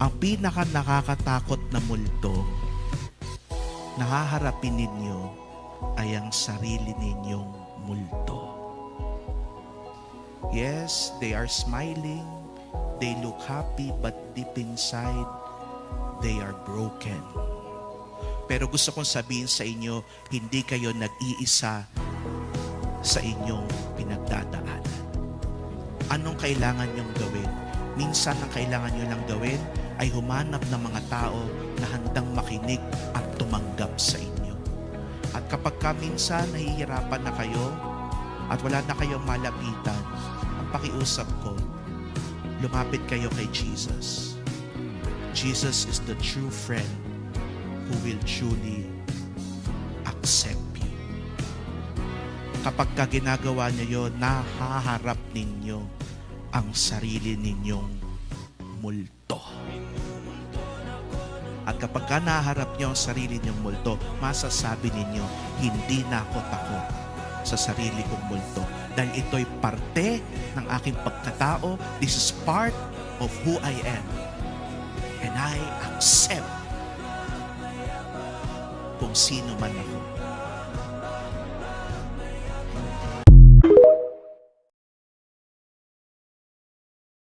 Ang pinaka nakakatakot na multo na haharapin ninyo ay ang sarili ninyong multo. Yes, they are smiling, they look happy, but deep inside, they are broken. Pero gusto kong sabihin sa inyo, hindi kayo nag-iisa sa inyong pinagdadaanan. Anong kailangan nyong gawin? Minsan ang kailangan nyo lang gawin ay humanap ng mga tao na handang makinig at tumanggap sa inyo. At kapag minsan nahihirapan na kayo at wala na kayong malapitan, ang pakiusap ko, lumapit kayo kay Jesus. Jesus is the true friend who will truly accept you. Kapag ginagawa niyo yun, nahaharap ninyo ang sarili ninyong multo. At kapag naharap niyo ang sarili ninyong multo, masasabi ninyo, hindi na ako takot sa sarili kong multo. Dahil ito'y parte ng aking pagkatao. This is part of who I am. And I accept kung sino man ako.